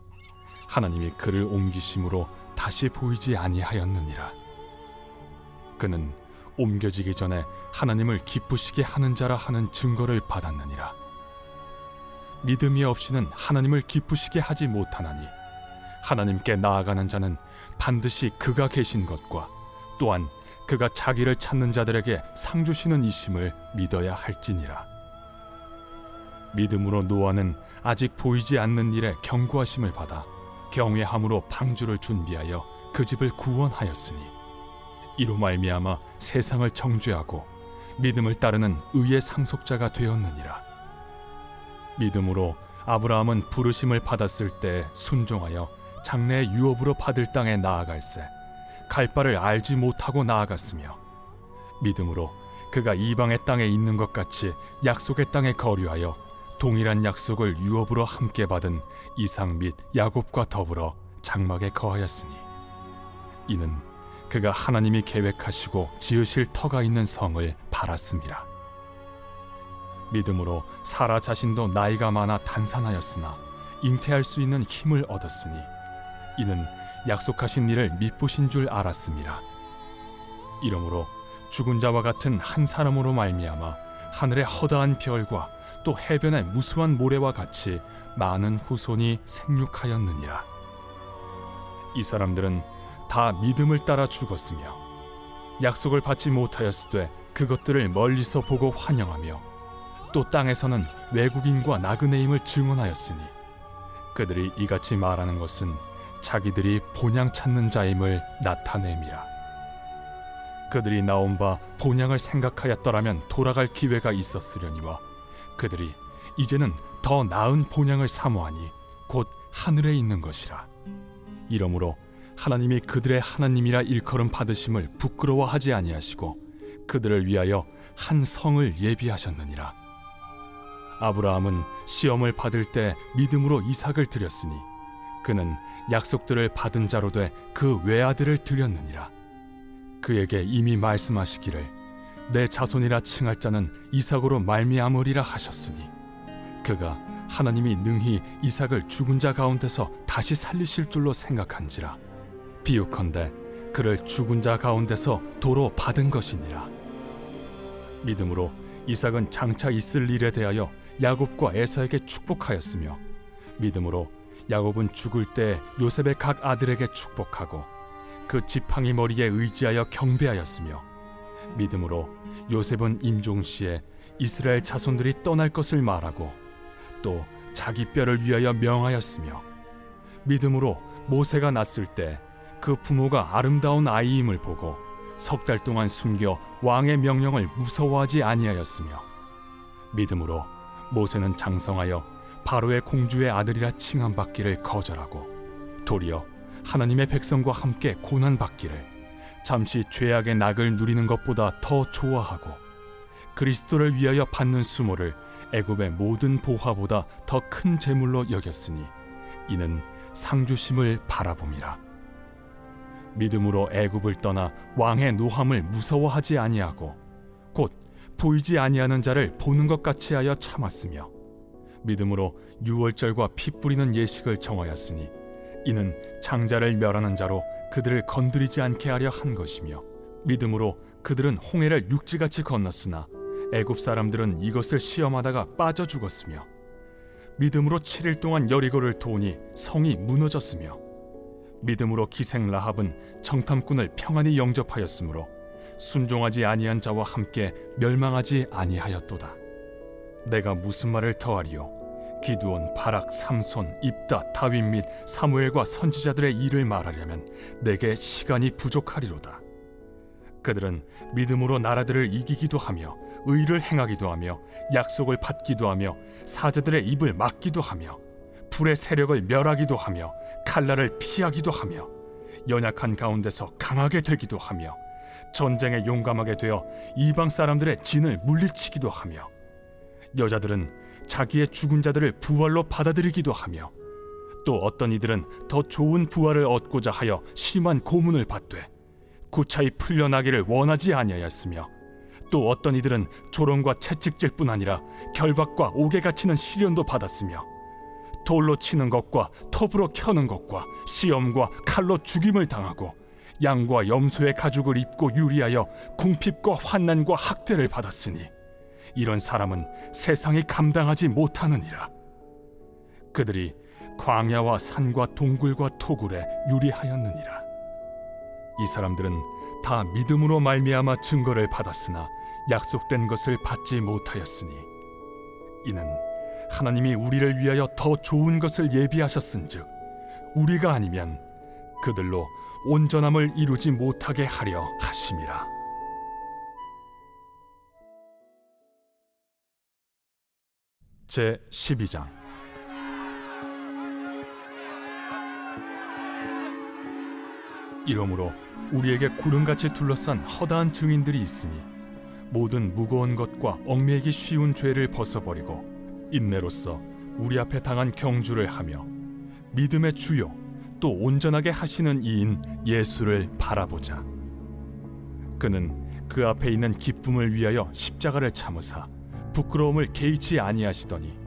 하나님이 그를 옮기심으로 다시 보이지 아니하였느니라. 그는 옮겨지기 전에 하나님을 기쁘시게 하는 자라 하는 증거를 받았느니라. 믿음이 없이는 하나님을 기쁘시게 하지 못하나니 하나님께 나아가는 자는 반드시 그가 계신 것과 또한 그가 자기를 찾는 자들에게 상 주시는 이심을 믿어야 할지니라. 믿음으로 노아는 아직 보이지 않는 일에 경고하심을 받아 경외함으로 방주를 준비하여 그 집을 구원하였으니 이로 말미암아 세상을 정죄하고 믿음을 따르는 의의 상속자가 되었느니라. 믿음으로 아브라함은 부르심을 받았을 때 순종하여 장래의 유업으로 받을 땅에 나아갈새 갈 바를 알지 못하고 나아갔으며 믿음으로 그가 이방의 땅에 있는 것 같이 약속의 땅에 거류하여 동일한 약속을 유업으로 함께 받은 이삭 및 야곱과 더불어 장막에 거하였으니 이는 그가 하나님이 계획하시고 지으실 터가 있는 성을 바랐음이라. 믿음으로 사라 자신도 나이가 많아 단산하였으나 잉태할 수 있는 힘을 얻었으니 이는 약속하신 일을 미쁘신 줄 알았음이라. 이러므로 죽은 자와 같은 한 사람으로 말미암아 하늘의 허다한 별과 또 해변의 무수한 모래와 같이 많은 후손이 생육하였느니라. 이 사람들은 다 믿음을 따라 죽었으며 약속을 받지 못하였으되 그것들을 멀리서 보고 환영하며 또 땅에서는 외국인과 나그네임을 증언하였으니 그들이 이같이 말하는 것은 자기들이 본향 찾는 자임을 나타냄이라. 그들이 나온 바 본향을 생각하였더라면 돌아갈 기회가 있었으려니와 그들이 이제는 더 나은 본향을 사모하니 곧 하늘에 있는 것이라. 이러므로 하나님이 그들의 하나님이라 일컬음 받으심을 부끄러워하지 아니하시고 그들을 위하여 한 성을 예비하셨느니라. 아브라함은 시험을 받을 때 믿음으로 이삭을 드렸으니 그는 약속들을 받은 자로 돼 그 외아들을 드렸느니라. 그에게 이미 말씀하시기를 내 자손이라 칭할 자는 이삭으로 말미암으리라 하셨으니 그가 하나님이 능히 이삭을 죽은 자 가운데서 다시 살리실 줄로 생각한지라. 비유컨대 그를 죽은 자 가운데서 도로 받은 것이니라. 믿음으로 이삭은 장차 있을 일에 대하여 야곱과 에서에게 축복하였으며 믿음으로 야곱은 죽을 때 요셉의 각 아들에게 축복하고 그 지팡이 머리에 의지하여 경배하였으며 믿음으로 요셉은 임종시에 이스라엘 자손들이 떠날 것을 말하고 또 자기 뼈를 위하여 명하였으며 믿음으로 모세가 낳았을 때 그 부모가 아름다운 아이임을 보고 석 달 동안 숨겨 왕의 명령을 무서워하지 아니하였으며 믿음으로 모세는 장성하여 바로의 공주의 아들이라 칭함받기를 거절하고 도리어 하나님의 백성과 함께 고난받기를 잠시 죄악의 낙을 누리는 것보다 더 좋아하고 그리스도를 위하여 받는 수모를 애굽의 모든 보화보다 더 큰 재물로 여겼으니 이는 상주심을 바라봄이라. 믿음으로 애굽을 떠나 왕의 노함을 무서워하지 아니하고 곧 보이지 아니하는 자를 보는 것 같이 하여 참았으며 믿음으로 유월절과 피 뿌리는 예식을 정하였으니 이는 장자를 멸하는 자로 그들을 건드리지 않게 하려 한 것이며 믿음으로 그들은 홍해를 육지같이 건넜으나 애굽 사람들은 이것을 시험하다가 빠져 죽었으며 믿음으로 7일 동안 여리고를 도우니 성이 무너졌으며 믿음으로 기생 라합은 정탐꾼을 평안히 영접하였으므로 순종하지 아니한 자와 함께 멸망하지 아니하였도다. 내가 무슨 말을 더하리요? 기드온, 바락, 삼손, 입다, 다윗 및 사무엘과 선지자들의 일을 말하려면 내게 시간이 부족하리로다. 그들은 믿음으로 나라들을 이기기도 하며 의를 행하기도 하며 약속을 받기도 하며 사자들의 입을 막기도 하며 불의 세력을 멸하기도 하며 칼날을 피하기도 하며 연약한 가운데서 강하게 되기도 하며 전쟁에 용감하게 되어 이방 사람들의 진을 물리치기도 하며 여자들은 자기의 죽은 자들을 부활로 받아들이기도 하며 또 어떤 이들은 더 좋은 부활을 얻고자 하여 심한 고문을 받되 고차히 풀려나기를 원하지 아니하였으며 또 어떤 이들은 조롱과 채찍질뿐 아니라 결박과 옥에 갇히는 시련도 받았으며 돌로 치는 것과 톱으로 켜는 것과 시험과 칼로 죽임을 당하고 양과 염소의 가죽을 입고 유리하여 궁핍과 환난과 학대를 받았으니 이런 사람은 세상이 감당하지 못하느니라. 그들이 광야와 산과 동굴과 토굴에 유리하였느니라. 이 사람들은 다 믿음으로 말미암아 증거를 받았으나 약속된 것을 받지 못하였으니 이는 하나님이 우리를 위하여 더 좋은 것을 예비하셨은즉 우리가 아니면 그들로 온전함을 이루지 못하게 하려 하심이라. 제 12장. 이러므로 우리에게 구름같이 둘러싼 허다한 증인들이 있으니 모든 무거운 것과 얽매이기 쉬운 죄를 벗어버리고 인내로써 우리 앞에 당한 경주를 하며 믿음의 주요 또 온전하게 하시는 이인 예수를 바라보자. 그는 그 앞에 있는 기쁨을 위하여 십자가를 참으사 부끄러움을 개의치 아니하시더니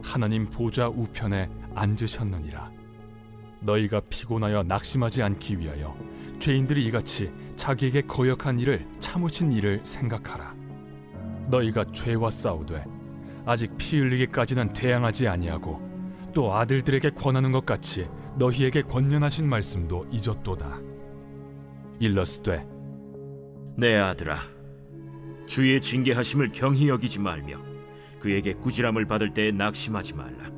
하나님 보좌 우편에 앉으셨느니라. 너희가 피곤하여 낙심하지 않기 위하여 죄인들이 이같이 자기에게 거역한 일을 참으신 일을 생각하라. 너희가 죄와 싸우되 아직 피 흘리기까지는 대항하지 아니하고 또 아들들에게 권하는 것 같이 너희에게 권면하신 말씀도 잊었도다. 일러스되 내 아들아, 주의 징계하심을 경히 여기지 말며 그에게 꾸지람을 받을 때에 낙심하지 말라.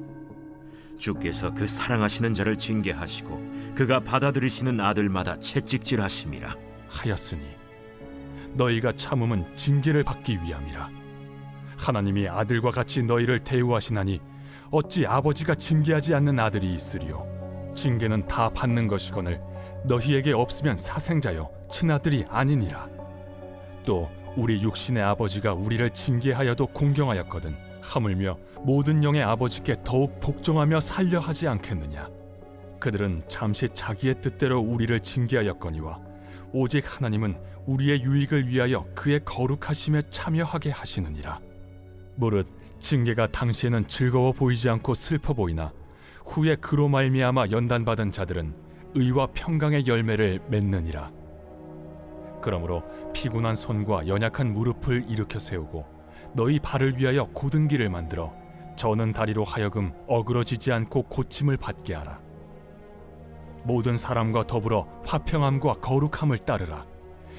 주께서 그 사랑하시는 자를 징계하시고 그가 받아들이시는 아들마다 채찍질하심이라 하였으니 너희가 참음은 징계를 받기 위함이라. 하나님이 아들과 같이 너희를 대우하시나니 어찌 아버지가 징계하지 않는 아들이 있으리요. 징계는 다 받는 것이거늘 너희에게 없으면 사생자여 친아들이 아니니라. 또 우리 육신의 아버지가 우리를 징계하여도 공경하였거든 하물며 모든 영의 아버지께 더욱 복종하며 살려 하지 않겠느냐. 그들은 잠시 자기의 뜻대로 우리를 징계하였거니와 오직 하나님은 우리의 유익을 위하여 그의 거룩하심에 참여하게 하시느니라. 무릇 징계가 당시에는 즐거워 보이지 않고 슬퍼 보이나 후에 그로 말미암아 연단받은 자들은 의와 평강의 열매를 맺느니라. 그러므로 피곤한 손과 연약한 무릎을 일으켜 세우고 너희 발을 위하여 곧은 길을 만들어 저는 다리로 하여금 어그러지지 않고 고침을 받게 하라. 모든 사람과 더불어 화평함과 거룩함을 따르라.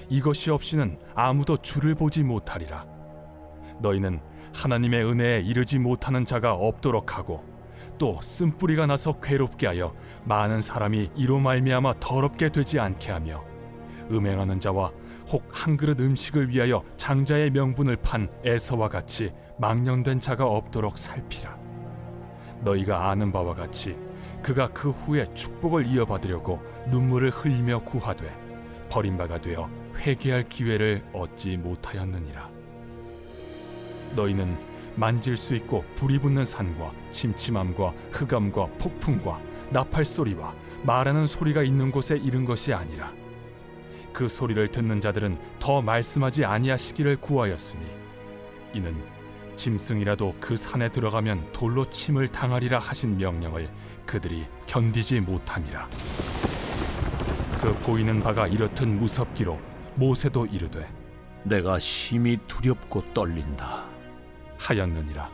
이것이 없이는 아무도 주를 보지 못하리라. 너희는 하나님의 은혜에 이르지 못하는 자가 없도록 하고 또 쓴뿌리가 나서 괴롭게 하여 많은 사람이 이로 말미암아 더럽게 되지 않게 하며 음행하는 자와 혹 한 그릇 음식을 위하여 장자의 명분을 판 에서와 같이 망령된 자가 없도록 살피라. 너희가 아는 바와 같이 그가 그 후에 축복을 이어받으려고 눈물을 흘리며 구하되 버림바가 되어 회개할 기회를 얻지 못하였느니라. 너희는 만질 수 있고 불이 붙는 산과 침침함과 흑암과 폭풍과 나팔 소리와 말하는 소리가 있는 곳에 이른 것이 아니라 그 소리를 듣는 자들은 더 말씀하지 아니하시기를 구하였으니 이는 짐승이라도 그 산에 들어가면 돌로 침을 당하리라 하신 명령을 그들이 견디지 못함이라. 그 보이는 바가 이렇듯 무섭기로 모세도 이르되 내가 심히 두렵고 떨린다 하였느니라.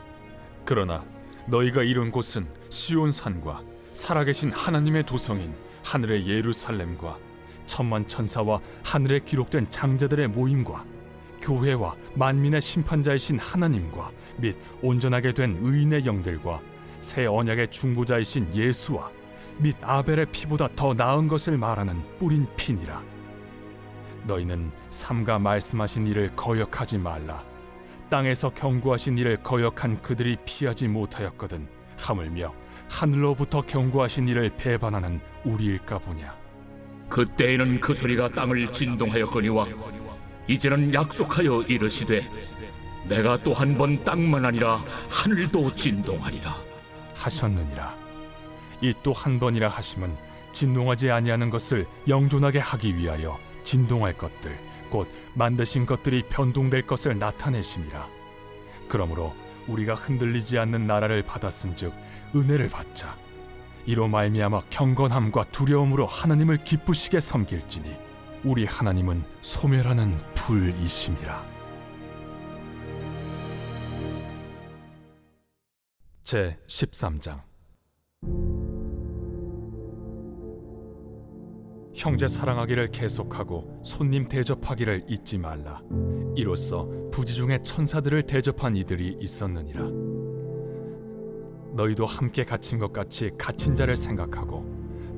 그러나 너희가 이룬 곳은 시온 산과 살아계신 하나님의 도성인 하늘의 예루살렘과 천만 천사와 하늘에 기록된 장자들의 모임과 교회와 만민의 심판자이신 하나님과 및 온전하게 된 의인의 영들과 새 언약의 중보자이신 예수와 및 아벨의 피보다 더 나은 것을 말하는 뿌린 피니라. 너희는 삼가 말씀하신 일을 거역하지 말라. 땅에서 경고하신 일을 거역한 그들이 피하지 못하였거든 하물며 하늘로부터 경고하신 일을 배반하는 우리일까 보냐. 그때에는 그 소리가 땅을 진동하였거니와 이제는 약속하여 이르시되 내가 또 한 번 땅만 아니라 하늘도 진동하리라 하셨느니라. 이 또 한 번이라 하심은 진동하지 아니하는 것을 영존하게 하기 위하여 진동할 것들 곧 만드신 것들이 변동될 것을 나타내심이라. 그러므로 우리가 흔들리지 않는 나라를 받았은즉 은혜를 받자. 이로 말미암아 경건함과 두려움으로 하나님을 기쁘시게 섬길지니 우리 하나님은 소멸하는 불이심이라. 제 13장. 형제 사랑하기를 계속하고 손님 대접하기를 잊지 말라. 이로써 부지 중에 천사들을 대접한 이들이 있었느니라. 너희도 함께 갇힌 것 같이 갇힌 자를 생각하고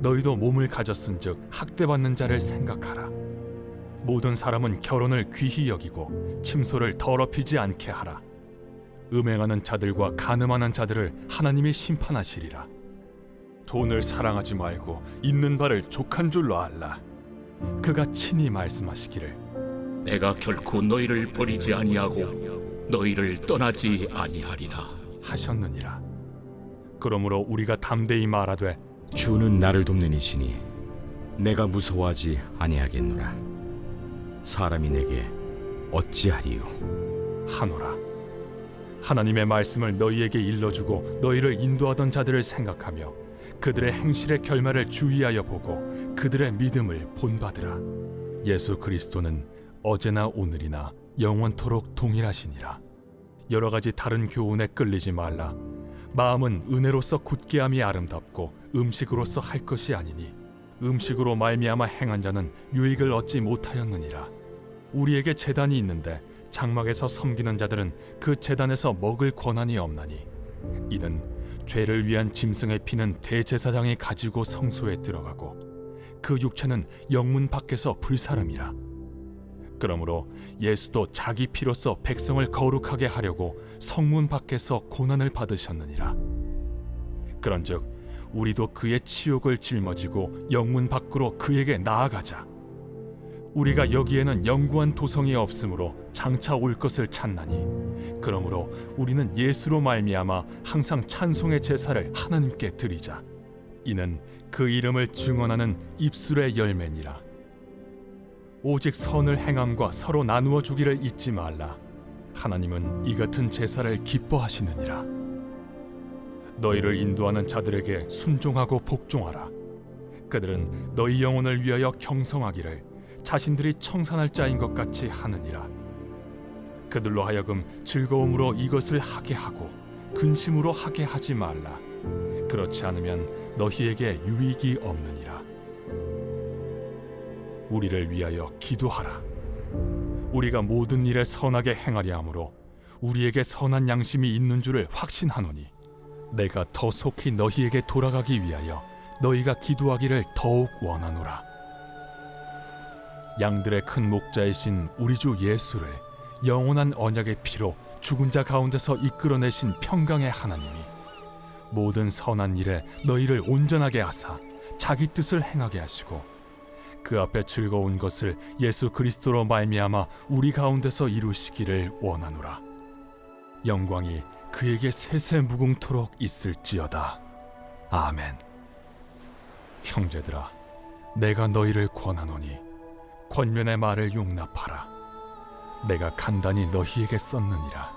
너희도 몸을 가졌은즉 학대받는 자를 생각하라. 모든 사람은 결혼을 귀히 여기고 침소를 더럽히지 않게 하라. 음행하는 자들과 간음하는 자들을 하나님이 심판하시리라. 돈을 사랑하지 말고 있는 바를 족한 줄로 알라. 그가 친히 말씀하시기를 내가 결코 너희를 버리지 아니하고 너희를 떠나지 아니하리라 하셨느니라. 그러므로 우리가 담대히 말하되 주는 나를 돕는 이시니 내가 무서워하지 아니하겠노라. 사람이 내게 어찌하리요 하노라. 하나님의 말씀을 너희에게 일러주고 너희를 인도하던 자들을 생각하며 그들의 행실의 결말을 주의하여 보고 그들의 믿음을 본받으라. 예수 그리스도는 어제나 오늘이나 영원토록 동일하시니라. 여러 가지 다른 교훈에 끌리지 말라. 마음은 은혜로서 굳게함이 아름답고 음식으로서 할 것이 아니니 음식으로 말미암아 행한 자는 유익을 얻지 못하였느니라. 우리에게 제단이 있는데 장막에서 섬기는 자들은 그 제단에서 먹을 권한이 없나니 이는 죄를 위한 짐승의 피는 대제사장이 가지고 성소에 들어가고 그 육체는 영문 밖에서 불사름이라. 그러므로 예수도 자기 피로써 백성을 거룩하게 하려고 성문 밖에서 고난을 받으셨느니라. 그런즉 우리도 그의 치욕을 짊어지고 영문 밖으로 그에게 나아가자. 우리가 여기에는 영구한 도성이 없으므로 장차 올 것을 찾나니, 그러므로 우리는 예수로 말미암아 항상 찬송의 제사를 하나님께 드리자. 이는 그 이름을 증언하는 입술의 열매니라. 오직 선을 행함과 서로 나누어 주기를 잊지 말라. 하나님은 이 같은 제사를 기뻐하시느니라. 너희를 인도하는 자들에게 순종하고 복종하라. 그들은 너희 영혼을 위하여 경성하기를 자신들이 청산할 자인 것 같이 하느니라. 그들로 하여금 즐거움으로 이것을 하게 하고 근심으로 하게 하지 말라. 그렇지 않으면 너희에게 유익이 없느니라. 우리를 위하여 기도하라. 우리가 모든 일에 선하게 행하려 함으로 우리에게 선한 양심이 있는 줄을 확신하노니, 내가 더 속히 너희에게 돌아가기 위하여 너희가 기도하기를 더욱 원하노라. 양들의 큰 목자이신 우리 주 예수를 영원한 언약의 피로 죽은 자 가운데서 이끌어내신 평강의 하나님이 모든 선한 일에 너희를 온전하게 하사 자기 뜻을 행하게 하시고, 그 앞에 즐거운 것을 예수 그리스도로 말미암아 우리 가운데서 이루시기를 원하노라. 영광이 그에게 세세무궁토록 있을지어다. 아멘. 형제들아, 내가 너희를 권하노니 권면의 말을 용납하라. 내가 간단히 너희에게 썼느니라.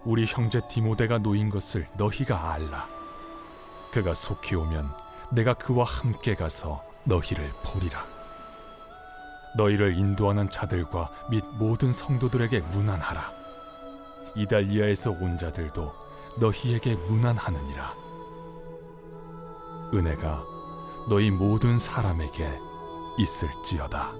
우리 형제 디모데가 놓인 것을 너희가 알라. 그가 속히 오면 내가 그와 함께 가서 너희를 보리라. 너희를 인도하는 자들과 및 모든 성도들에게 문안하라. 이달리아에서 온 자들도 너희에게 문안하느니라. 은혜가 너희 모든 사람에게 있을지어다.